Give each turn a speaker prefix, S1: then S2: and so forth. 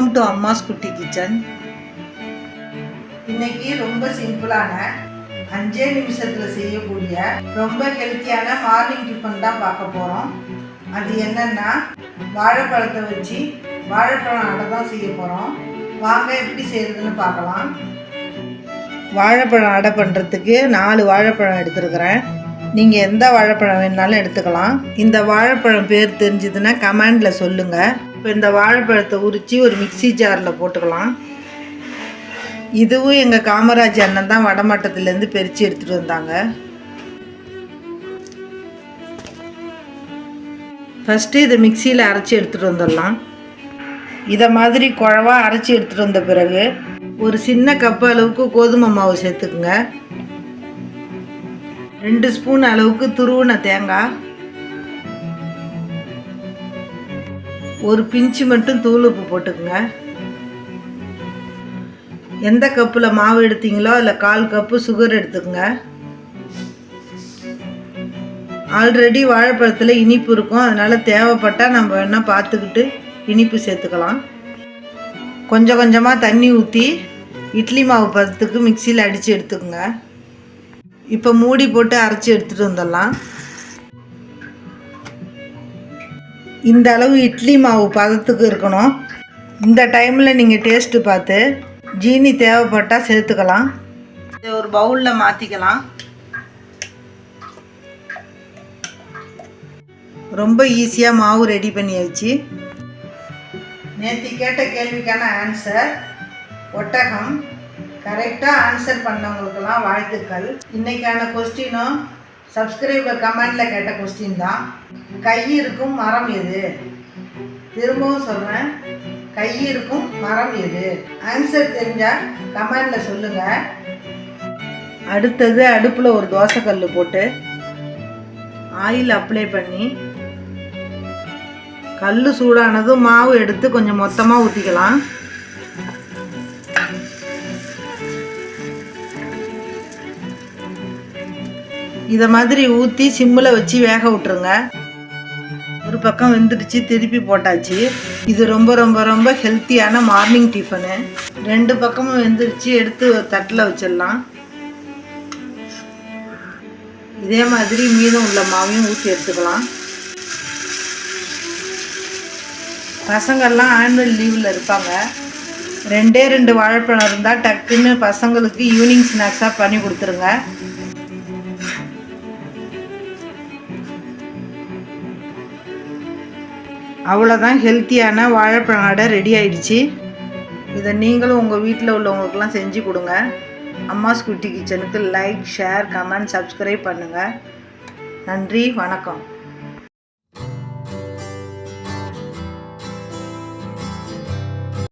S1: Welcome to அம்மாஸ் குட்டி kitchen. இன்னைக்கு ரொம்ப சிம்பிளான 5 நிமிஷத்தில் செய்யக்கூடிய ரொம்ப ஹெல்த்தியான மார்னிங் டிஃபன் தான் பார்க்க போகிறோம். அது என்னன்னா வாழைப்பழத்தை வச்சு வாழைப்பழம் அடை தான் செய்ய போகிறோம். வாங்க எப்படி செய்யறதுன்னு பார்க்கலாம். வாழைப்பழம் அடை பண்ணுறதுக்கு 4 வாழைப்பழம் எடுத்துருக்கிறேன். நீங்கள் எந்த வாழைப்பழம் வேணுனாலும் எடுத்துக்கலாம். இந்த வாழைப்பழம் பேர் தெரிஞ்சதுன்னா கமெண்டில் சொல்லுங்கள். இப்போ இந்த வாழைப்பழத்தை உரித்து ஒரு மிக்சி ஜாரில் போட்டுக்கலாம். இதுவும் எங்கள் காமராஜ் அண்ணன் தான் வடமாட்டத்துலேருந்து பறித்து எடுத்துகிட்டு வந்தாங்க. ஃபஸ்ட்டு இதை மிக்சியில் அரைச்சி எடுத்துகிட்டு வந்துடலாம். இதை மாதிரி குழவா அரைச்சி எடுத்துகிட்டு வந்த பிறகு ஒரு சின்ன கப்பு அளவுக்கு கோதுமை மாவு சேர்த்துக்குங்க. 2 ஸ்பூன் அளவுக்கு துருவின தேங்காய், ஒரு பிஞ்சு மட்டும் தூள் உப்பு போட்டுக்குங்க. எந்த கப்பில் மாவு எடுத்தீங்களோ அதில் 1/4 கப்பு சுகர் எடுத்துக்கோங்க. ஆல்ரெடி வாழைப்பழத்தில் இனிப்பு இருக்கும், அதனால் தேவைப்பட்டால் நம்ம வேணால் பார்த்துக்கிட்டு இனிப்பு சேர்த்துக்கலாம். கொஞ்சம் கொஞ்சமாக தண்ணி ஊற்றி இட்லி மாவு பதத்துக்கு மிக்சியில் அடித்து எடுத்துக்கோங்க. இப்போ மூடி போட்டு அரைச்சி எடுத்துகிட்டு வந்துடலாம். இந்த அளவு இட்லி மாவு பதத்துக்கு இருக்கணும். இந்த டைமில் நீங்கள் டேஸ்ட்டு பார்த்து ஜீனி தேவைப்பட்டால் சேர்த்துக்கலாம். இதை ஒரு பவுலில் மாற்றிக்கலாம். ரொம்ப ஈஸியாக மாவு ரெடி பண்ணியாச்சு. நேற்று கேட்ட கேள்விக்கான ஆன்சர் ஒட்டகம். கரெக்டாக ஆன்சர் பண்ணவங்களுக்கெல்லாம் வாழ்த்துக்கள். இன்றைக்கான கொஸ்டினும் சப்ஸ்கிரைபர் கமெண்டில் கேட்ட கொஸ்டின் தான். கை இருக்கும் மரம் எது? திரும்பவும் சொல்கிறேன், கை இருக்கும் மரம் எது? ஆன்சர் தெரிஞ்சால் கமெண்டில் சொல்லுங்கள். அடுத்தது அடுப்பில் ஒரு தோசைக்கல் போட்டு ஆயில் அப்ளை பண்ணி கல் சூடானதும் மாவு எடுத்து கொஞ்சம் மொத்தமாக ஊற்றிக்கலாம். இதை மாதிரி ஊற்றி சிம்மில் வச்சு வேக விட்டுருங்க. ஒரு பக்கம் வெந்துடுச்சு, திருப்பி போட்டாச்சு. இது ரொம்ப ரொம்ப ரொம்ப ஹெல்த்தியான மார்னிங் டிஃபனு. 2 பக்கமும் வெந்துடுச்சு, எடுத்து ஒரு தட்டில் வச்சிடலாம். இதே மாதிரி மீதம் உள்ள மாவையும் ஊற்றி எடுத்துக்கலாம். பசங்கள்லாம் ஆனுவல் லீவில் இருப்பாங்க. 2 வாழைப்பழம் இருந்தால் டக்குன்னு பசங்களுக்கு ஈவினிங் ஸ்நாக்ஸாக பண்ணி கொடுத்துருங்க. அவ்வளோதான், ஹெல்த்தியான வாழைப்பழம் அடை ரெடி ஆயிடுச்சு. இதை நீங்களும் உங்கள் வீட்டில் உள்ளவங்களுக்கெல்லாம் செஞ்சு கொடுங்க. அம்மாஸ் குட்டி கிச்சனுக்கு லைக், ஷேர், கமெண்ட், சப்ஸ்கிரைப் பண்ணுங்கள். நன்றி, வணக்கம்.